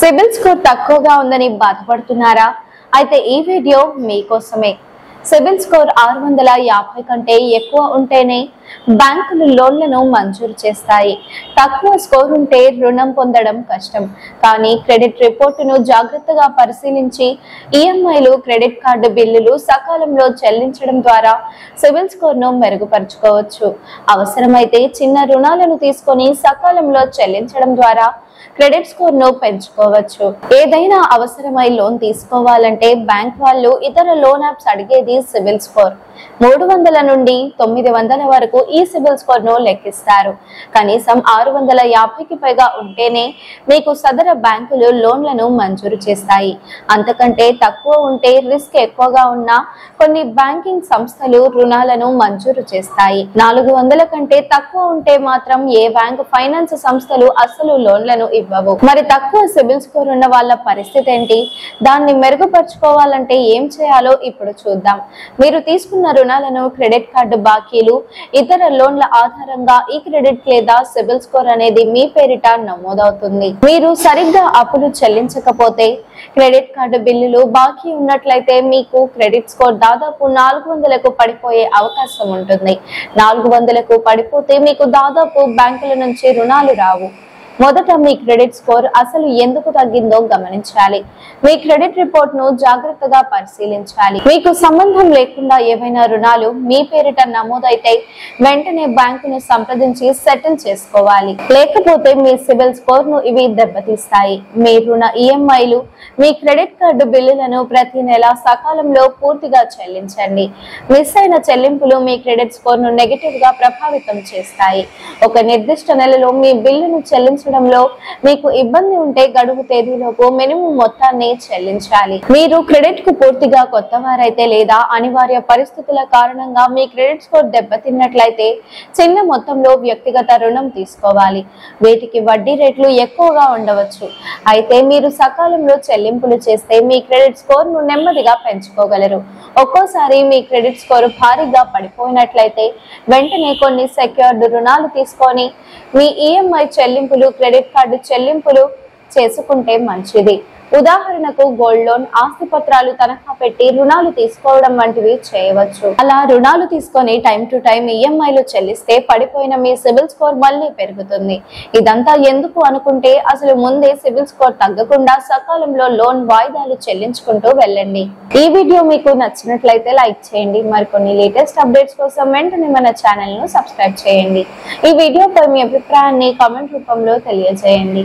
CIBIL score తక్కువగా ఉందని బాధపడుతున్నారా? అయితే ఈ వీడియో మీకోసమే. సిబిల్ స్కోర్ 650 కంటే ఎక్కువ ఉంటేనే బ్యాంకులు లోన్లను మంజూరు చేస్తాయి. తక్కువ స్కోర్ ఉంటే రుణం పొందడం కష్టం. కానీ క్రెడిట్ రిపోర్టును జాగ్రత్తగా పరిశీలించి ఈఎంఐలు, క్రెడిట్ కార్డు బిల్లులు సకాలంలో చెల్లించడం ద్వారా సిబిల్ స్కోర్ను మెరుగుపరుచుకోవచ్చు. అవసరమైతే చిన్న రుణాలను తీసుకొని సకాలంలో చెల్లించడం ద్వారా క్రెడిట్ స్కోర్ ను పెంచుకోవచ్చు. ఏదైనా అవసరమై లోన్ తీసుకోవాలంటే బ్యాంక్ వాళ్ళు ఇతర లోన్ యాప్స్ అడిగేది సిబిల్ స్కోర్. 300 నుండి 900 వరకు ఈ సిబిల్ స్కోర్ ను లెక్కిస్తారు. కనీసం 650కి పైగా ఉంటేనే మీకు సదర బ్యాంకులు లోన్లను మంజూరు చేస్తాయి. అంతకంటే తక్కువ ఉంటే రిస్క్ ఎక్కువగా ఉన్న కొన్ని బ్యాంకింగ్ సంస్థలు రుణాలను మంజూరు చేస్తాయి. 400 కంటే తక్కువ ఉంటే మాత్రం ఏ బ్యాంకు ఫైనాన్స్ సంస్థలు అసలు లోన్లను ఇవ్వవు. మరి తక్కువ సిబిల్ స్కోర్ ఉన్న వాళ్ళ పరిస్థితి ఏంటి? దాన్ని మెరుగుపరుచుకోవాలంటే ఏం చేయాలో ఇప్పుడు చూద్దాం. మీరు తీసుకున్న రుణాలను, క్రెడిట్ కార్డు బాకీలు, ఇతర లోన్ల ఆధారంగా ఈ క్రెడిట్ లేదా సిబిల్ స్కోర్ అనేది మీ పేరిట నమోదవుతుంది. మీరు సరిగ్గా అప్పులు చెల్లించకపోతే, క్రెడిట్ కార్డు బిల్లులు బాకీ ఉన్నట్లయితే మీకు క్రెడిట్ స్కోర్ దాదాపు 400కు పడిపోయే అవకాశం ఉంటుంది. 400కు పడిపోతే మీకు దాదాపు బ్యాంకుల నుంచి రుణాలు రావు. మొదట మీ క్రెడిట్ స్కోర్ అసలు ఎందుకు తగ్గిందో గమనించాలి. మీ క్రెడిట్ రిపోర్ట్ ను జాగ్రత్తగా పరిశీలించాలి. మీకు సంబంధం లేకుండా ఏవైనా రుణాలు మీ పేరిట నమోదైతే వెంటనే బ్యాంకును సంప్రదించి సెటిల్ చేసుకోవాలి. లేకపోతే మీ సిబిల్ స్కోర్ ను ఇవి దెబ్బతీస్తాయి. మీ రుణ ఈఎంఐలు, మీ క్రెడిట్ కార్డు బిల్లులను ప్రతి నెల సకాలంలో పూర్తిగా చెల్లించండి. మిస్ అయిన చెల్లింపులు మీ క్రెడిట్ స్కోర్ ను నెగటివ్ గా ప్రభావితం చేస్తాయి. ఒక నిర్దిష్ట నెలలో మీ బిల్లును చెల్లించడంలో మీకు ఇబ్బంది ఉంటే గడువు తేదీలోపు మినిమం మొత్తాన్ని చెల్లించాలి. మీరు క్రెడిట్ కు పూర్తిగా కొత్త వారైతే లేదా అనివార్య పరిస్థితుల కారణంగా మీ క్రెడిట్ స్కోర్ దెబ్బతిన్నట్లయితే చిన్న మొత్తంలో వ్యక్తిగత రుణం తీసుకోవాలి. వీటికి వడ్డీ రేట్లు ఎక్కువగా ఉండవచ్చు. అయితే మీరు సకాలంలో చెల్లింపులు చేస్తే మీ క్రెడిట్ స్కోర్ ను నెమ్మదిగా పెంచుకోగలరు. ఒక్కోసారి మీ క్రెడిట్ స్కోర్ భారీగా పడిపోయినట్లయితే వెంటనే కొన్ని సెక్యూర్డ్ రుణాలు తీసుకొని మీ ఈఎంఐ చెల్లింపులు, క్రెడిట్ కార్డు చెల్లింపులు చేసుకుంటే మంచిది. ఉదాహరణకు గోల్డ్ లోన్, ఆస్తి పత్రాలు తనఖా పెట్టి రుణాలు తీసుకోవడం వంటివి చేయవచ్చు. అలా రుణాలు తీసుకొని టైం టు టైం ఈఎంఐలు చెల్లిస్తే పడిపోయిన మీ సిబిల్ స్కోర్ మళ్ళీ పెరుగుతుంది. ఇదంతా ఎందుకు అనుకుంటే అసలు ముందే సిబిల్ స్కోర్ తగ్గకుండా సకాలంలో లోన్ వాయిదాలు చెల్లించుకుంటూ వెళ్ళండి. ఈ వీడియో మీకు నచ్చినట్లయితే లైక్ చేయండి. మరికొన్ని లేటెస్ట్ అప్డేట్స్ కోసం వెంటనే మన ఛానల్ ను సబ్స్క్రైబ్ చేయండి. ఈ వీడియోపై మీ అభిప్రాయాన్ని కామెంట్ రూపంలో తెలియజేయండి.